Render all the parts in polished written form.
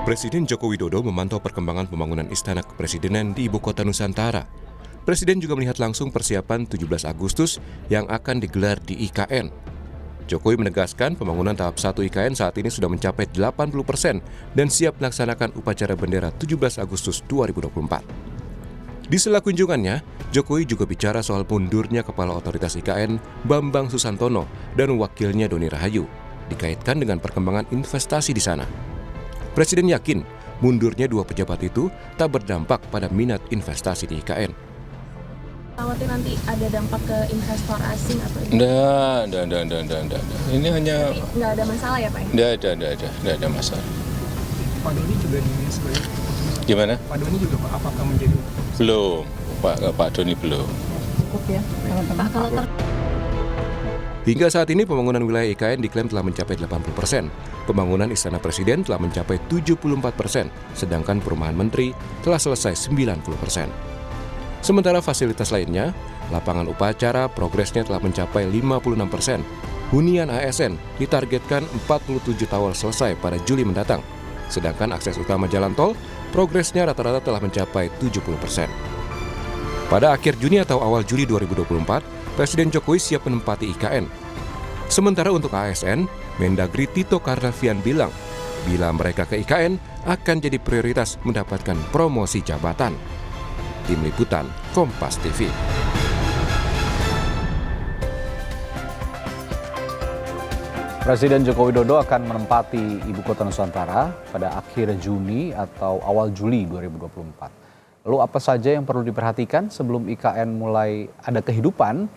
Presiden Joko Widodo memantau perkembangan pembangunan Istana Kepresidenan di Ibu Kota Nusantara. Presiden juga melihat langsung persiapan 17 Agustus yang akan digelar di IKN. Jokowi menegaskan pembangunan tahap 1 IKN saat ini sudah mencapai 80% dan siap melaksanakan upacara bendera 17 Agustus 2024. Di sela kunjungannya, Jokowi juga bicara soal mundurnya Kepala Otoritas IKN Bambang Susantono dan wakilnya Doni Rahayu, dikaitkan dengan perkembangan investasi di sana. Presiden yakin mundurnya dua pejabat itu tak berdampak pada minat investasi di IKN. Khawatir nanti ada dampak ke investor asing atau Enggak. Ini hanya nggak ada masalah ya Pak? enggak ada masalah. Pak Doni juga dinilai sebagai Gimana? Pak Doni juga Pak, apakah menjadi Belum, Pak Doni belum. Cukup ya? Kalau Hingga saat ini pembangunan wilayah IKN diklaim telah mencapai 80%. Pembangunan Istana Presiden telah mencapai 74%, sedangkan perumahan menteri telah selesai 90%. Sementara fasilitas lainnya, lapangan upacara progresnya telah mencapai 56%. Hunian ASN ditargetkan 47 tower selesai pada Juli mendatang. Sedangkan akses utama jalan tol, progresnya rata-rata telah mencapai 70%. Pada akhir Juni atau awal Juli 2024, Presiden Jokowi siap menempati IKN. Sementara untuk ASN, Mendagri Tito Karnavian bilang, bila mereka ke IKN akan jadi prioritas mendapatkan promosi jabatan. Tim Liputan, Kompas TV. Presiden Joko Widodo akan menempati Ibu Kota Nusantara pada akhir Juni atau awal Juli 2024. Lalu apa saja yang perlu diperhatikan sebelum IKN mulai ada kehidupan?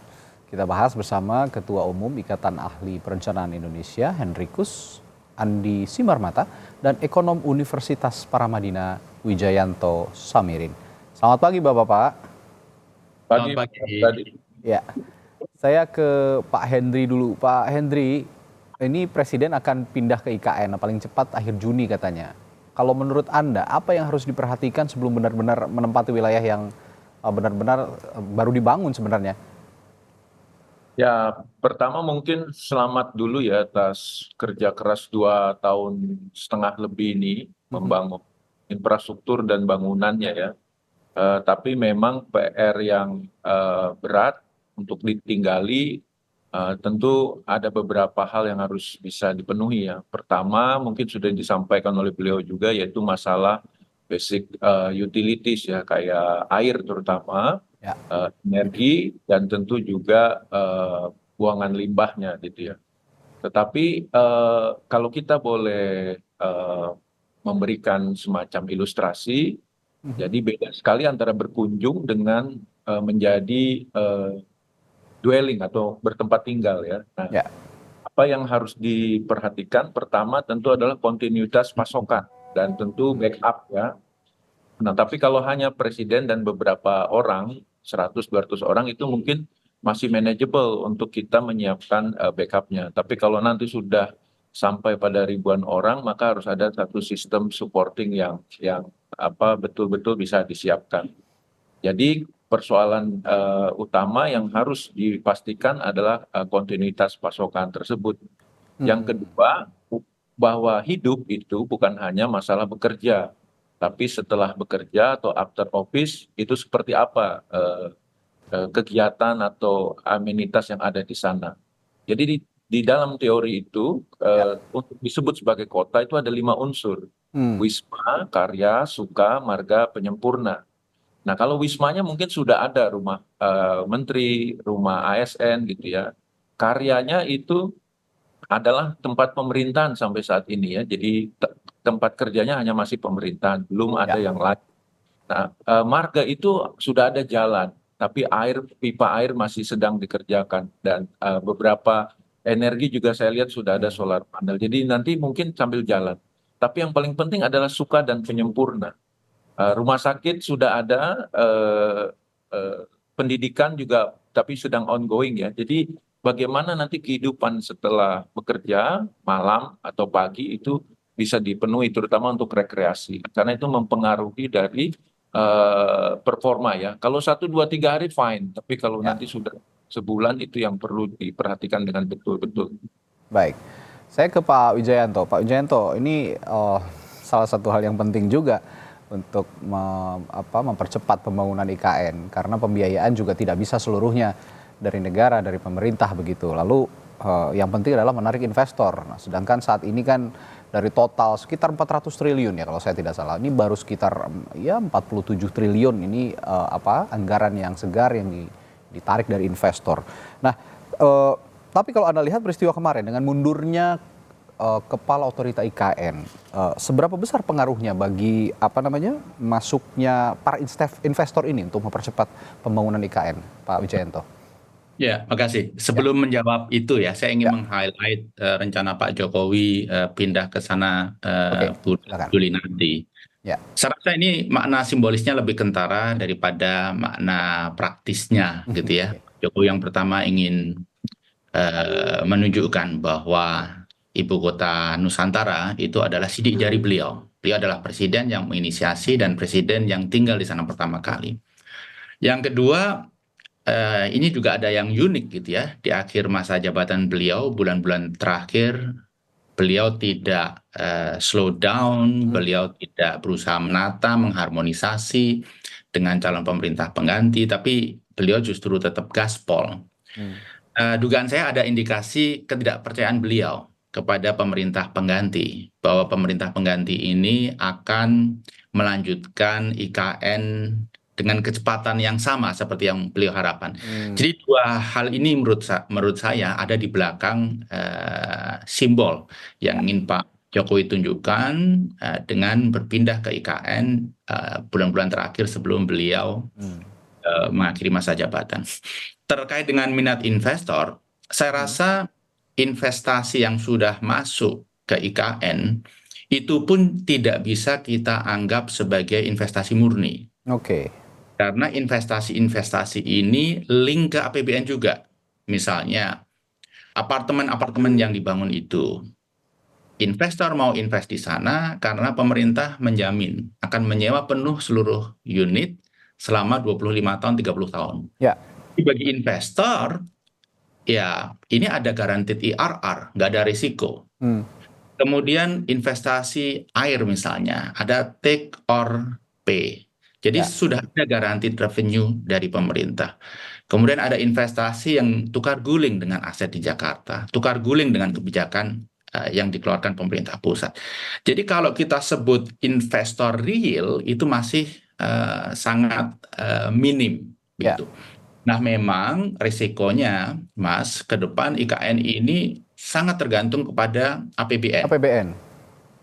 Kita bahas bersama Ketua Umum Ikatan Ahli Perencanaan Indonesia, Henrikus Andi Simarmata, dan Ekonom Universitas Paramadina, Wijayanto Samirin. Selamat pagi Bapak-Bapak. Pagi. Ya, saya ke Pak Hendri dulu. Pak Hendri, ini Presiden akan pindah ke IKN, paling cepat akhir Juni katanya. Kalau menurut Anda, apa yang harus diperhatikan sebelum benar-benar menempati wilayah yang benar-benar baru dibangun sebenarnya? Ya, pertama mungkin selamat dulu ya atas kerja keras 2,5 tahun lebih ini membangun infrastruktur dan bangunannya ya. Tapi memang PR yang berat untuk ditinggali, tentu ada beberapa hal yang harus bisa dipenuhi ya. Pertama mungkin sudah disampaikan oleh beliau juga, yaitu masalah basic utilities ya, kayak air terutama, Ya. energi, dan tentu juga buangan limbahnya gitu ya. Tetapi kalau kita boleh memberikan semacam ilustrasi, jadi beda sekali antara berkunjung dengan menjadi dwelling atau bertempat tinggal ya. Nah, Ya. apa yang harus diperhatikan pertama tentu adalah kontinuitas pasokan dan tentu backup ya. Nah, tapi kalau hanya presiden dan beberapa orang, 100-200 orang, itu mungkin masih manageable untuk kita menyiapkan backupnya. Tapi kalau nanti sudah sampai pada ribuan orang, maka harus ada satu sistem supporting yang betul-betul bisa disiapkan. Jadi persoalan utama yang harus dipastikan adalah kontinuitas pasokan tersebut. Yang kedua, bahwa hidup itu bukan hanya masalah bekerja, tapi setelah bekerja atau after office itu seperti apa kegiatan atau amenitas yang ada di sana. Jadi di dalam teori itu untuk disebut sebagai kota itu ada 5 unsur. Wisma, karya, suka, marga, penyempurna. Nah, kalau wismanya mungkin sudah ada rumah menteri, rumah ASN gitu ya. Karyanya itu adalah tempat pemerintahan sampai saat ini ya. Jadi tempat kerjanya hanya masih pemerintahan, belum ada yang lain. Nah, marga itu sudah ada jalan, tapi pipa air masih sedang dikerjakan, dan beberapa energi juga saya lihat sudah ada solar panel. Jadi nanti mungkin sambil jalan. Tapi yang paling penting adalah suka dan penyempurna. Rumah sakit sudah ada, pendidikan juga, tapi sedang ongoing ya. Jadi bagaimana nanti kehidupan setelah bekerja, malam atau pagi itu bisa dipenuhi, terutama untuk rekreasi. Karena itu mempengaruhi dari performa ya. Kalau 1, 2, 3 hari fine, tapi kalau nanti sudah sebulan itu yang perlu diperhatikan dengan betul-betul. Baik, saya ke Pak Wijayanto. Pak Wijayanto, ini salah satu hal yang penting juga untuk mempercepat pembangunan IKN karena pembiayaan juga tidak bisa seluruhnya dari negara, dari pemerintah begitu. Lalu yang penting adalah menarik investor. Nah, sedangkan saat ini kan dari total sekitar 400 triliun ya kalau saya tidak salah. Ini baru sekitar ya 47 triliun ini anggaran yang segar yang ditarik dari investor. Nah, tapi kalau Anda lihat peristiwa kemarin dengan mundurnya kepala otorita IKN, seberapa besar pengaruhnya bagi masuknya para investor ini untuk mempercepat pembangunan IKN, Pak Wijayanto? Ya, makasih. Sebelum menjawab itu ya, saya ingin meng-highlight rencana Pak Jokowi pindah ke sana silakan. Juli nanti. Ya. Saya rasa ini makna simbolisnya lebih kentara daripada makna praktisnya gitu ya. Jokowi yang pertama ingin menunjukkan bahwa Ibu Kota Nusantara itu adalah sidik jari beliau. Beliau adalah presiden yang menginisiasi dan presiden yang tinggal di sana pertama kali. Yang kedua, ini juga ada yang unik gitu ya. Di akhir masa jabatan beliau, bulan-bulan terakhir, beliau tidak slow down, beliau tidak berusaha menata, mengharmonisasi dengan calon pemerintah pengganti, tapi beliau justru tetap gaspol. Dugaan saya ada indikasi ketidakpercayaan beliau kepada pemerintah pengganti, bahwa pemerintah pengganti ini akan melanjutkan IKN dengan kecepatan yang sama seperti yang beliau harapkan. Jadi dua hal ini menurut saya ada di belakang simbol yang ingin Pak Jokowi tunjukkan dengan berpindah ke IKN bulan-bulan terakhir sebelum beliau mengakhiri masa jabatan. Terkait dengan minat investor, saya rasa investasi yang sudah masuk ke IKN itu pun tidak bisa kita anggap sebagai investasi murni. Oke. Karena investasi-investasi ini link ke APBN juga. Misalnya, apartemen-apartemen yang dibangun itu, investor mau invest di sana karena pemerintah menjamin akan menyewa penuh seluruh unit selama 25 tahun, 30 tahun. Ya. Bagi investor, ya ini ada guaranteed IRR, nggak ada risiko. Kemudian investasi air misalnya, ada take or pay. Jadi sudah ada guaranteed revenue dari pemerintah. Kemudian ada investasi yang tukar guling dengan aset di Jakarta, tukar guling dengan kebijakan yang dikeluarkan pemerintah pusat. Jadi kalau kita sebut investor real itu masih sangat minim, gitu. Nah memang risikonya, Mas, ke depan IKN ini sangat tergantung kepada APBN.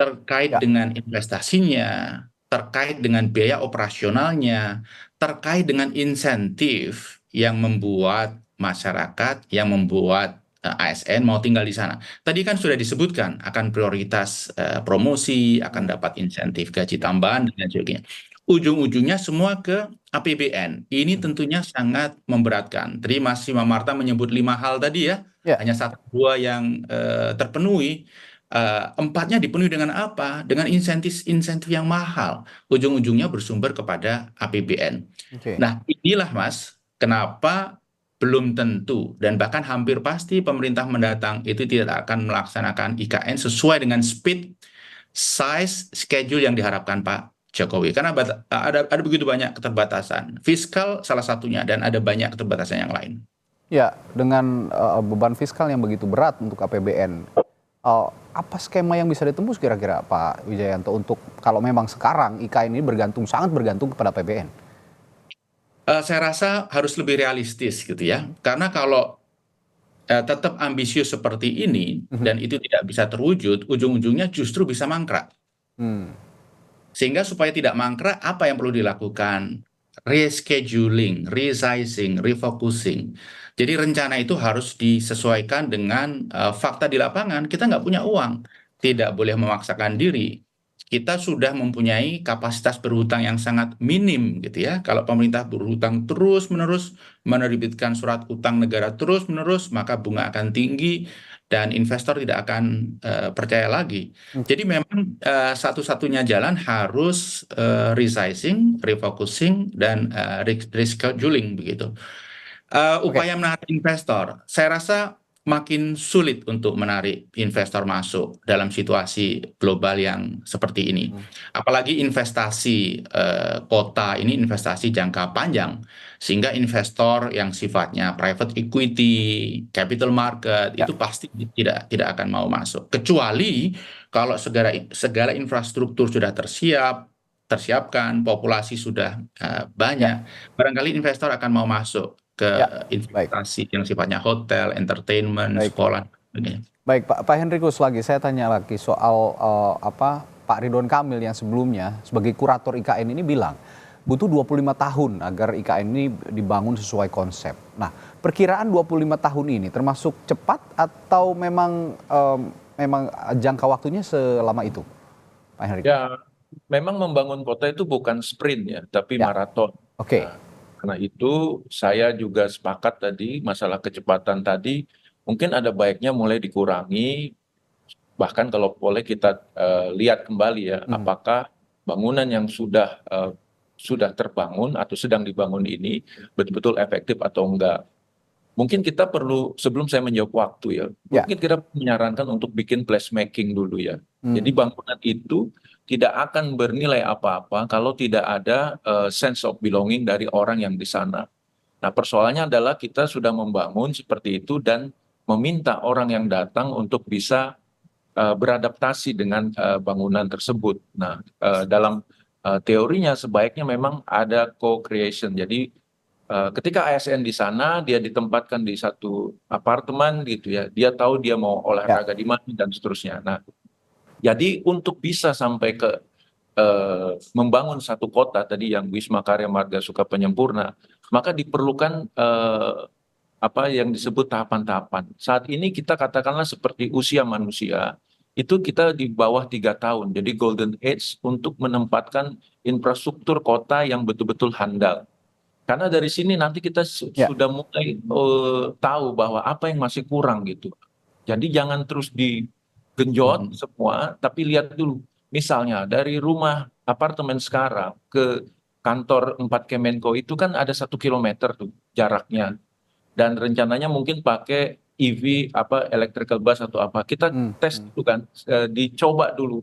Terkait dengan investasinya, terkait dengan biaya operasionalnya, terkait dengan insentif yang membuat masyarakat, yang membuat ASN mau tinggal di sana. Tadi kan sudah disebutkan akan prioritas promosi, akan dapat insentif gaji tambahan, dan sebagainya. Ujung-ujungnya semua ke APBN. Ini tentunya sangat memberatkan. Tadi Mas Simamarta menyebut 5 hal tadi ya, hanya 1-2 yang terpenuhi. 4-nya dipenuhi dengan apa? Dengan insentif yang mahal. Ujung-ujungnya bersumber kepada APBN. Nah inilah Mas, kenapa belum tentu dan bahkan hampir pasti pemerintah mendatang itu tidak akan melaksanakan IKN sesuai dengan speed, size, schedule yang diharapkan Pak Jokowi. Karena ada begitu banyak keterbatasan. Fiskal salah satunya dan ada banyak keterbatasan yang lain. Ya, dengan beban fiskal yang begitu berat untuk APBN, apa skema yang bisa ditembus kira-kira Pak Wijayanto untuk kalau memang sekarang IKN ini sangat bergantung kepada APBN? Saya rasa harus lebih realistis gitu ya. Karena kalau tetap ambisius seperti ini dan itu tidak bisa terwujud, ujung-ujungnya justru bisa mangkrak. Sehingga supaya tidak mangkrak, apa yang perlu dilakukan? Rescheduling, resizing, refocusing. Jadi rencana itu harus disesuaikan dengan fakta di lapangan. Kita nggak punya uang, tidak boleh memaksakan diri. Kita sudah mempunyai kapasitas berhutang yang sangat minim gitu ya. Kalau pemerintah berhutang terus-menerus, menerbitkan surat utang negara terus-menerus, maka bunga akan tinggi dan investor tidak akan percaya lagi. Jadi memang satu-satunya jalan harus resizing, refocusing, dan rescheduling begitu. Upaya menarik investor, saya rasa makin sulit untuk menarik investor masuk dalam situasi global yang seperti ini. Apalagi investasi kota ini investasi jangka panjang, sehingga investor yang sifatnya private equity, capital market itu pasti tidak akan mau masuk. Kecuali kalau segala infrastruktur sudah tersiapkan, populasi sudah banyak, barangkali investor akan mau masuk ke investasi yang sifatnya hotel, entertainment, sekolah. Baik, Pak Henrikus, lagi saya tanya lagi soal Pak Ridwan Kamil yang sebelumnya sebagai kurator IKN ini bilang butuh 25 tahun agar IKN ini dibangun sesuai konsep. Nah, perkiraan 25 tahun ini termasuk cepat atau memang jangka waktunya selama itu, Pak Henrikus? Ya, memang membangun kota itu bukan sprint ya, tapi maraton. Oke. Karena itu saya juga sepakat tadi masalah kecepatan tadi mungkin ada baiknya mulai dikurangi, bahkan kalau boleh kita lihat kembali ya apakah bangunan yang sudah terbangun atau sedang dibangun ini betul-betul efektif atau enggak. Mungkin kita perlu, sebelum saya menjawab waktu ya, mungkin kita menyarankan untuk bikin placemaking dulu ya. Jadi bangunan itu tidak akan bernilai apa-apa kalau tidak ada sense of belonging dari orang yang di sana. Nah, persoalannya adalah kita sudah membangun seperti itu dan meminta orang yang datang untuk bisa beradaptasi dengan bangunan tersebut. Nah, dalam teorinya sebaiknya memang ada co-creation. Jadi ketika ASN di sana, dia ditempatkan di satu apartemen gitu ya, dia tahu dia mau olahraga di mana dan seterusnya. Nah, jadi untuk bisa sampai ke membangun satu kota tadi yang Wisma Karya Marga Suka Penyempurna, maka diperlukan apa yang disebut tahapan-tahapan. Saat ini kita katakanlah seperti usia manusia, itu kita di bawah 3 tahun. Jadi golden age untuk menempatkan infrastruktur kota yang betul-betul handal. Karena dari sini nanti kita sudah mulai tahu bahwa apa yang masih kurang gitu. Jadi jangan terus digenjot semua, tapi lihat dulu. Misalnya dari rumah apartemen sekarang ke kantor 4 Kemenko itu kan ada 1 kilometer tuh jaraknya. Dan rencananya mungkin pakai EV electrical bus atau apa. Kita tes itu kan, dicoba dulu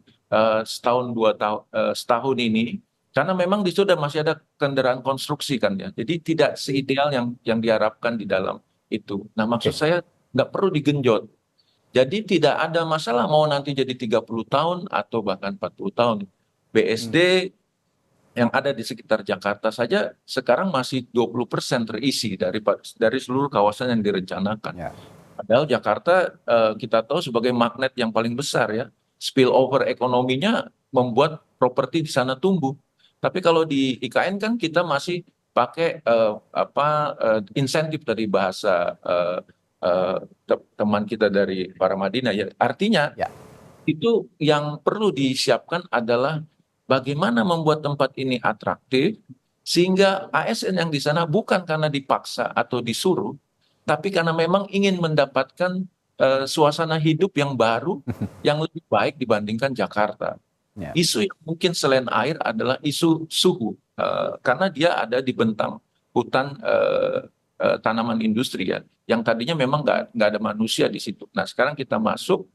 setahun ini. Karena memang di situ masih ada kendaraan konstruksi kan ya. Jadi tidak seideal yang diharapkan di dalam itu. Nah, maksud saya nggak perlu digenjot. Jadi tidak ada masalah mau nanti jadi 30 tahun atau bahkan 40 tahun. BSD yang ada di sekitar Jakarta saja sekarang masih 20% terisi dari seluruh kawasan yang direncanakan. Padahal Jakarta kita tahu sebagai magnet yang paling besar ya. Spillover ekonominya membuat properti di sana tumbuh. Tapi kalau di IKN kan kita masih pakai insentif dari bahasa teman kita dari Paramadina ya. Artinya itu yang perlu disiapkan adalah bagaimana membuat tempat ini atraktif sehingga ASN yang di sana bukan karena dipaksa atau disuruh, tapi karena memang ingin mendapatkan suasana hidup yang baru yang lebih baik dibandingkan Jakarta. Isu yang mungkin selain air adalah isu suhu, karena dia ada di bentang hutan tanaman industri ya, yang tadinya memang nggak ada manusia di situ. Nah sekarang kita masuk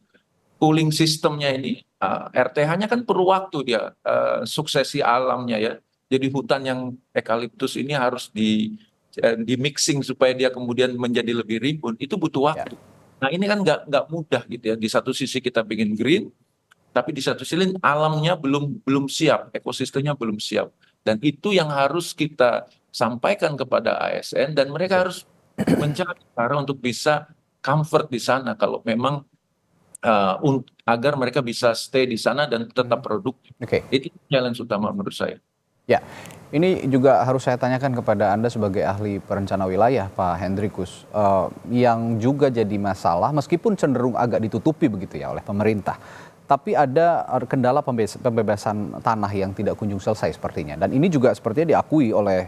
cooling sistemnya ini, RTH-nya kan perlu waktu dia suksesi alamnya ya. Jadi hutan yang eukaliptus ini harus di mixing supaya dia kemudian menjadi lebih rimbun, itu butuh waktu. Nah ini kan nggak mudah gitu ya. Di satu sisi kita ingin green, tapi di satu sisi alamnya belum siap, ekosistemnya belum siap. Dan itu yang harus kita sampaikan kepada ASN dan mereka harus mencari cara untuk bisa comfort di sana kalau memang agar mereka bisa stay di sana dan tetap produktif. Itu challenge utama menurut saya. Ya, ini juga harus saya tanyakan kepada Anda sebagai ahli perencana wilayah, Pak Hendrikus, yang juga jadi masalah meskipun cenderung agak ditutupi begitu ya oleh pemerintah. Tapi ada kendala pembebasan tanah yang tidak kunjung selesai sepertinya. Dan ini juga sepertinya diakui oleh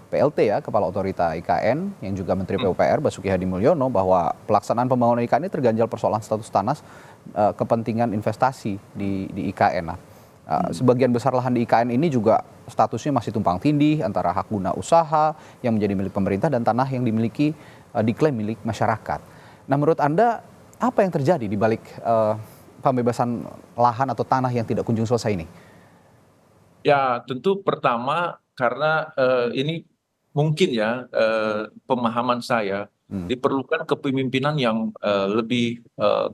PLT ya, Kepala Otorita IKN, yang juga Menteri PUPR Basuki Hadi Mulyono, bahwa pelaksanaan pembangunan IKN ini terganjal persoalan status tanah, kepentingan investasi di IKN. Sebagian besar lahan di IKN ini juga statusnya masih tumpang tindih antara hak guna usaha yang menjadi milik pemerintah dan tanah yang diklaim milik masyarakat. Nah, menurut Anda apa yang terjadi di balik pembebasan lahan atau tanah yang tidak kunjung selesai ini? Ya, tentu pertama karena ini mungkin ya pemahaman saya diperlukan kepemimpinan yang lebih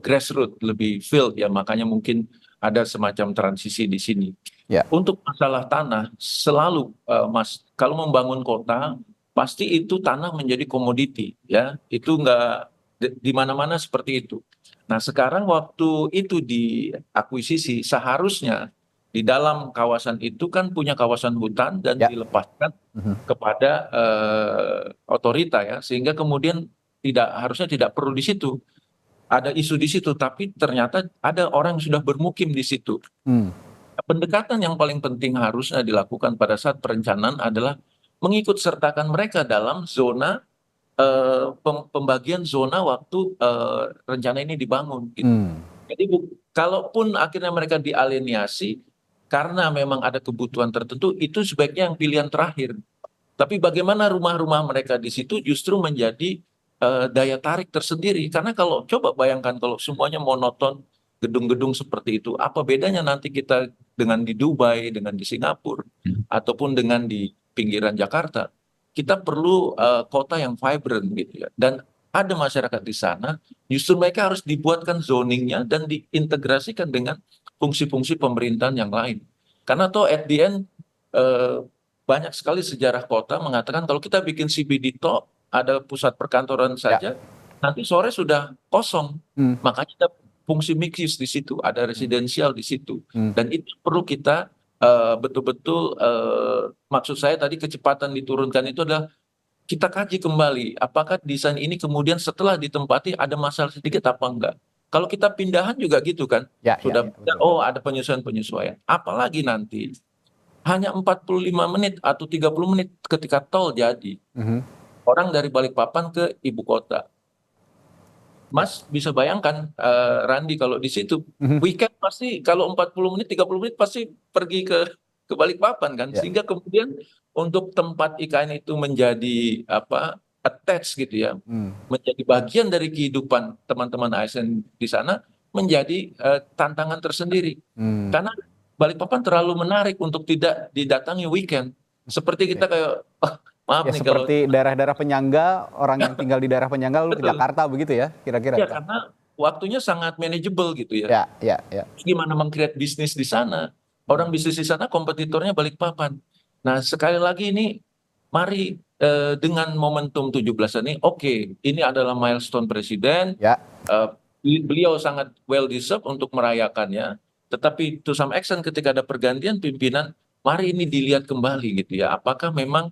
grassroots, lebih field ya, makanya mungkin ada semacam transisi di sini. Ya. Untuk masalah tanah selalu Mas, kalau membangun kota pasti itu tanah menjadi komoditi ya, itu nggak di mana-mana seperti itu. Nah sekarang waktu itu diakuisisi seharusnya di dalam kawasan itu kan punya kawasan hutan dan Ya. dilepaskan kepada otorita ya, sehingga kemudian harusnya tidak perlu di situ ada isu di situ, tapi ternyata ada orang yang sudah bermukim di situ. Pendekatan yang paling penting harusnya dilakukan pada saat perencanaan adalah mengikut sertakan mereka dalam zona pembagian zona waktu rencana ini dibangun. Gitu. Jadi kalaupun akhirnya mereka dialienasi karena memang ada kebutuhan tertentu, itu sebaiknya yang pilihan terakhir. Tapi bagaimana rumah-rumah mereka di situ justru menjadi daya tarik tersendiri. Karena kalau coba bayangkan kalau semuanya monoton, gedung-gedung seperti itu, apa bedanya nanti kita dengan di Dubai, dengan di Singapura, ataupun dengan di pinggiran Jakarta? Kita perlu kota yang vibrant gitu ya. Dan ada masyarakat di sana, justru mereka harus dibuatkan zoningnya dan diintegrasikan dengan fungsi-fungsi pemerintahan yang lain. Karena toh at the end banyak sekali sejarah kota mengatakan kalau kita bikin CBD toh ada pusat perkantoran saja, nanti sore sudah kosong. Makanya ada fungsi mixis di situ, ada residensial di situ. Dan itu perlu kita betul-betul, maksud saya tadi kecepatan diturunkan itu adalah kita kaji kembali, apakah desain ini kemudian setelah ditempati ada masalah sedikit apa enggak. Kalau kita pindahan juga gitu kan, sudah oh ada penyesuaian-penyesuaian. Apalagi nanti hanya 45 menit atau 30 menit ketika tol jadi. Orang dari Balikpapan ke ibu kota. Mas bisa bayangkan Randi kalau di situ weekend pasti kalau 40 menit 30 menit pasti pergi ke Balikpapan kan, sehingga kemudian untuk tempat IKN itu menjadi attach gitu ya, menjadi bagian dari kehidupan teman-teman ASN di sana menjadi tantangan tersendiri. Karena Balikpapan terlalu menarik untuk tidak didatangi weekend. Seperti kita kayak maaf ya, nih seperti kalau daerah-daerah penyangga, orang yang tinggal di daerah penyangga lalu ke Jakarta begitu ya, kira-kira. ya karena waktunya sangat manageable gitu ya. Terus gimana meng-create bisnis di sana? Orang bisnis di sana kompetitornya Balikpapan. Nah, sekali lagi ini mari dengan momentum 17-an ini, ini adalah milestone presiden. Beliau sangat well deserved untuk merayakannya. Tetapi to some extent ketika ada pergantian pimpinan, mari ini dilihat kembali gitu ya. Apakah memang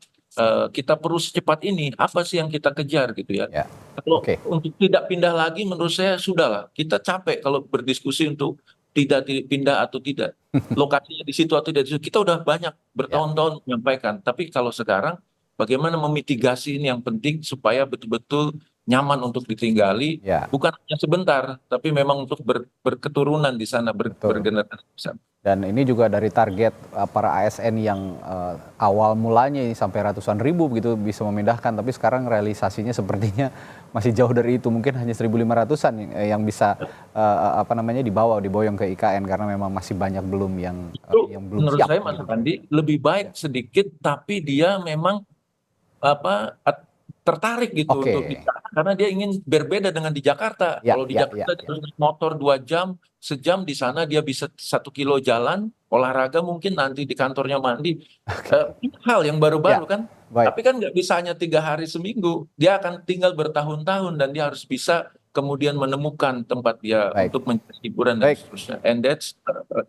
kita perlu secepat ini, apa sih yang kita kejar gitu ya. Kalau untuk tidak pindah lagi menurut saya sudahlah, kita capek kalau berdiskusi untuk tidak pindah atau tidak, lokasinya di situ atau tidak di situ, kita udah banyak bertahun-tahun menyampaikan, tapi kalau sekarang bagaimana memitigasi ini yang penting supaya betul-betul nyaman untuk ditinggali, bukan hanya sebentar, tapi memang untuk berketurunan di sana, bergenerasi besar. Dan ini juga dari target para ASN yang awal mulanya ini sampai ratusan ribu begitu bisa memindahkan, tapi sekarang realisasinya sepertinya masih jauh dari itu, mungkin hanya 1.500-an yang bisa diboyong ke IKN karena memang masih banyak belum yang belum menurut siap. Saya Mas Andi lebih baik sedikit, tapi dia memang tertarik gitu untuk di sana, karena dia ingin berbeda dengan di Jakarta. Kalau di Jakarta dia harus motor 2 jam, sejam di sana dia bisa 1 kilo jalan, olahraga mungkin nanti di kantornya mandi. Ini hal yang baru-baru kan. Tapi kan nggak bisa hanya 3 hari seminggu. Dia akan tinggal bertahun-tahun dan dia harus bisa kemudian menemukan tempat dia untuk mencari hiburan dan seterusnya. And that's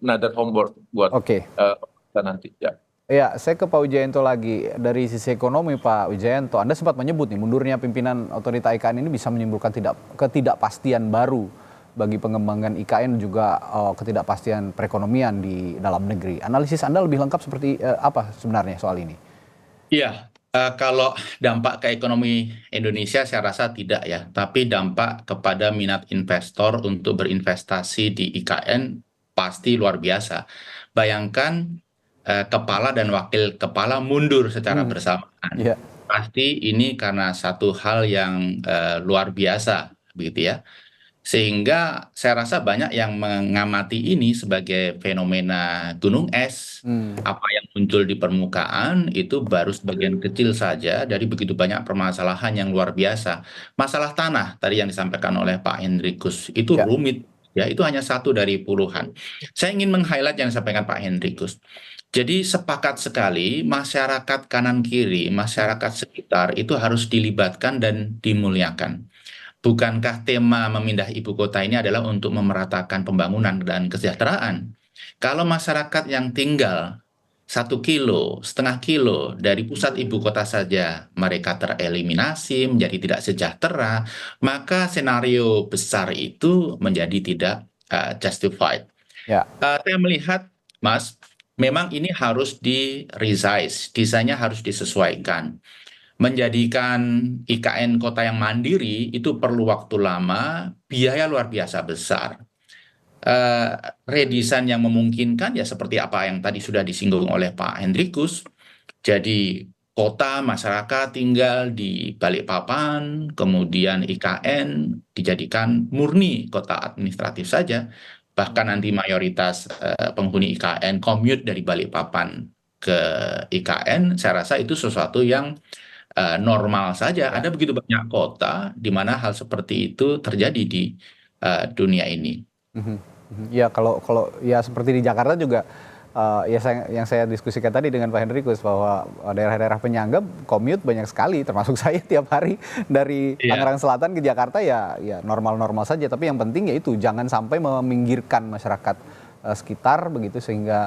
another homework buat kita nanti. Ya, saya ke Pak Wijayanto lagi. Dari sisi ekonomi Pak Wijayanto, Anda sempat menyebut nih mundurnya pimpinan otorita IKN ini bisa menimbulkan ketidakpastian baru bagi pengembangan IKN, juga ketidakpastian perekonomian di dalam negeri. Analisis Anda lebih lengkap seperti apa sebenarnya soal ini? Iya, kalau dampak ke ekonomi Indonesia saya rasa tidak ya, tapi dampak kepada minat investor untuk berinvestasi di IKN pasti luar biasa. Bayangkan kepala dan wakil kepala mundur secara bersamaan. Pasti ini karena satu hal yang luar biasa begitu ya. Sehingga saya rasa banyak yang mengamati ini sebagai fenomena gunung es. Apa yang muncul di permukaan itu baru sebagian kecil saja dari begitu banyak permasalahan yang luar biasa. Masalah tanah tadi yang disampaikan oleh Pak Hendrikus itu Ya. rumit. Ya, itu hanya satu dari puluhan. Saya ingin meng-highlight yang disampaikan Pak Hendrikus. Jadi sepakat sekali masyarakat kanan kiri, masyarakat sekitar itu harus dilibatkan dan dimuliakan. Bukankah tema memindah ibu kota ini adalah untuk memeratakan pembangunan dan kesejahteraan? Kalau masyarakat yang tinggal 1,5 kilo dari pusat ibu kota saja mereka tereliminasi menjadi tidak sejahtera, maka senario besar itu menjadi tidak justified. Ya. Saya melihat, Mas, memang ini harus di-resize, desainnya harus disesuaikan. Menjadikan IKN kota yang mandiri itu perlu waktu lama, biaya luar biasa besar. Redesign yang memungkinkan ya seperti apa yang tadi sudah disinggung oleh Pak Hendrikus. Jadi kota masyarakat tinggal di Balikpapan, kemudian IKN dijadikan murni kota administratif saja. Bahkan nanti mayoritas penghuni IKN commute dari Balikpapan ke IKN, saya rasa itu sesuatu yang normal saja. Ada begitu banyak kota di mana hal seperti itu terjadi di dunia ini. Ya kalau ya seperti di Jakarta juga ya yang saya diskusikan tadi dengan Pak Hendrikus bahwa daerah-daerah penyangga commute banyak sekali, termasuk saya tiap hari dari Tangerang Selatan ke Jakarta ya normal-normal saja. Tapi yang penting yaitu jangan sampai meminggirkan masyarakat sekitar begitu sehingga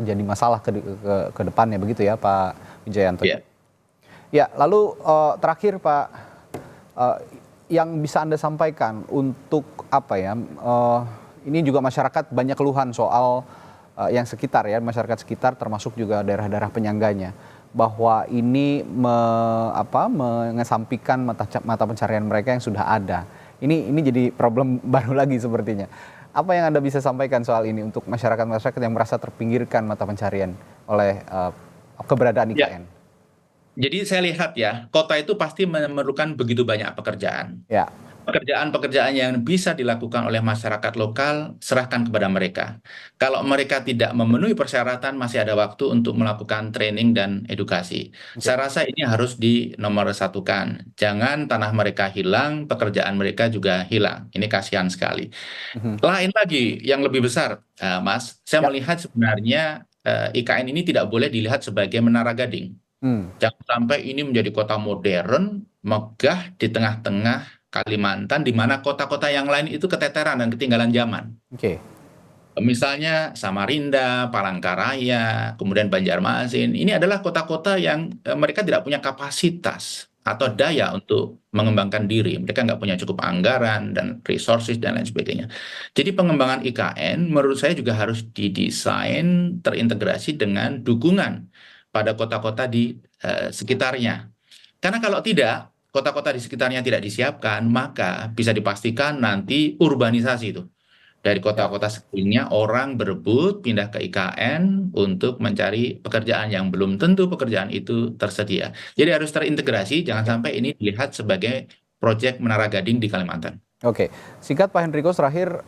jadi masalah ke depannya begitu ya Pak Wijayanto. Ya, lalu terakhir Pak, yang bisa Anda sampaikan untuk apa ya? Ini juga masyarakat banyak keluhan soal yang sekitar ya, masyarakat sekitar termasuk juga daerah-daerah penyangganya, bahwa ini mengesampingkan mata pencarian mereka yang sudah ada. Ini jadi problem baru lagi sepertinya. Apa yang Anda bisa sampaikan soal ini untuk masyarakat-masyarakat yang merasa terpinggirkan mata pencarian oleh keberadaan IKN? Jadi saya lihat ya, kota itu pasti memerlukan begitu banyak pekerjaan. Ya. Pekerjaan-pekerjaan yang bisa dilakukan oleh masyarakat lokal, serahkan kepada mereka. Kalau mereka tidak memenuhi persyaratan, masih ada waktu untuk melakukan training dan edukasi. Saya rasa ini harus dinomorsatukan. Jangan tanah mereka hilang, pekerjaan mereka juga hilang. Ini kasihan sekali. Lain lagi, yang lebih besar, Mas, saya melihat sebenarnya IKN ini tidak boleh dilihat sebagai Menara Gading. Jangan sampai ini menjadi kota modern, megah di tengah-tengah Kalimantan, di mana kota-kota yang lain itu keteteran dan ketinggalan zaman. Misalnya Samarinda, Palangkaraya, kemudian Banjarmasin. Ini adalah kota-kota yang mereka tidak punya kapasitas atau daya untuk mengembangkan diri. Mereka nggak punya cukup anggaran dan resources dan lain sebagainya. Jadi pengembangan IKN menurut saya juga harus didesain terintegrasi dengan dukungan pada kota-kota di sekitarnya. Karena kalau tidak, kota-kota di sekitarnya tidak disiapkan, maka bisa dipastikan nanti urbanisasi itu. Dari kota-kota sekelilingnya orang berebut pindah ke IKN untuk mencari pekerjaan yang belum tentu pekerjaan itu tersedia. Jadi harus terintegrasi, jangan sampai ini dilihat sebagai proyek Menara Gading di Kalimantan. Oke, singkat Pak Hendrikus terakhir,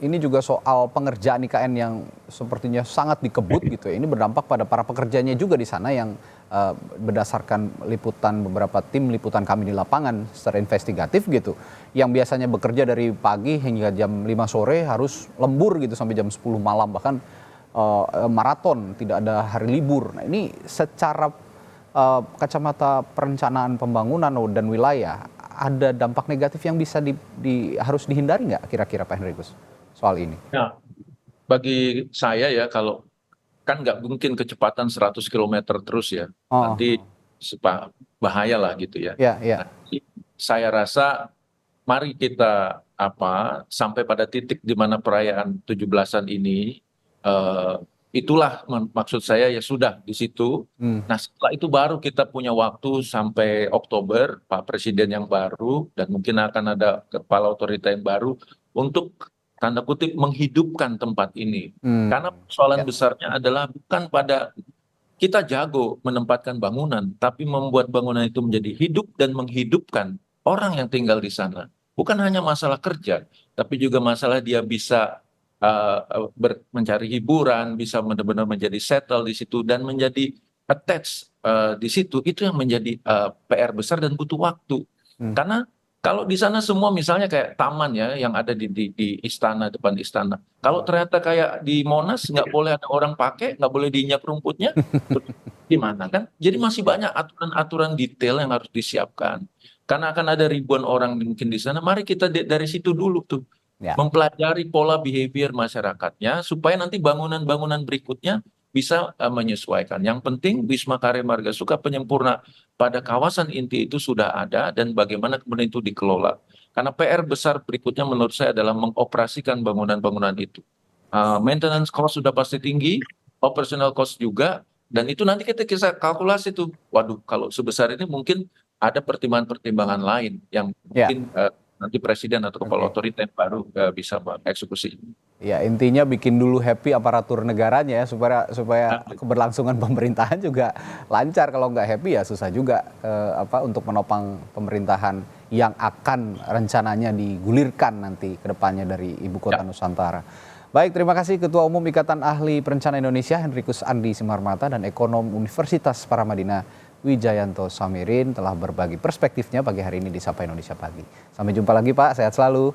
ini juga soal pengerjaan IKN yang sepertinya sangat dikebut gitu ya. Ini berdampak pada para pekerjanya juga di sana yang berdasarkan liputan beberapa tim liputan kami di lapangan secara investigatif gitu, yang biasanya bekerja dari pagi hingga jam 5 sore harus lembur gitu sampai jam 10 malam, bahkan maraton, tidak ada hari libur. Nah ini secara kacamata perencanaan pembangunan dan wilayah, ada dampak negatif yang bisa harus dihindari nggak kira-kira Pak Hendrikus soal ini? Nah, bagi saya ya, kalau kan nggak mungkin kecepatan 100 km terus ya, nanti bahaya lah gitu ya. Nah, saya rasa mari kita sampai pada titik di mana perayaan 17-an ini itulah maksud saya ya sudah di situ. Nah setelah itu baru kita punya waktu sampai Oktober, Pak Presiden yang baru dan mungkin akan ada kepala otorita yang baru untuk tanda kutip menghidupkan tempat ini. Karena persoalan besarnya adalah bukan pada kita jago menempatkan bangunan, tapi membuat bangunan itu menjadi hidup dan menghidupkan orang yang tinggal di sana. bukan hanya masalah kerja, tapi juga masalah dia bisa mencari hiburan, bisa benar-benar menjadi settle di situ dan menjadi attach di situ. Itu yang menjadi PR besar dan butuh waktu. Karena kalau di sana semua misalnya kayak taman ya yang ada di istana, depan istana. Kalau ternyata kayak di Monas nggak boleh ada orang pakai, nggak boleh diinjak rumputnya, terus gimana kan? Jadi masih banyak aturan-aturan detail yang harus disiapkan. Karena akan ada ribuan orang mungkin di sana. Mari kita dari situ dulu tuh Ya. mempelajari pola behavior masyarakatnya supaya nanti bangunan-bangunan berikutnya bisa menyesuaikan. Yang penting Wisma Karya Margasuka penyempurna pada kawasan inti itu sudah ada dan bagaimana kemudian itu dikelola. Karena PR besar berikutnya menurut saya adalah mengoperasikan bangunan-bangunan itu. Maintenance cost sudah pasti tinggi, operational cost juga, dan itu nanti kita kalkulasi tuh. Waduh, kalau sebesar ini mungkin ada pertimbangan-pertimbangan lain yang mungkin nanti presiden atau kepala otorita yang baru bisa mengeksekusi. Ya, intinya bikin dulu happy aparatur negaranya ya supaya keberlangsungan pemerintahan juga lancar. Kalau nggak happy ya susah juga untuk menopang pemerintahan yang akan rencananya digulirkan nanti ke depannya dari Ibu Kota Nusantara. Baik, terima kasih Ketua Umum Ikatan Ahli Perencana Indonesia Henrikus Andi Simarmata dan Ekonom Universitas Paramadina Wijayanto Samirin telah berbagi perspektifnya pagi hari ini di Sapa Indonesia Pagi. Sampai jumpa lagi Pak, sehat selalu.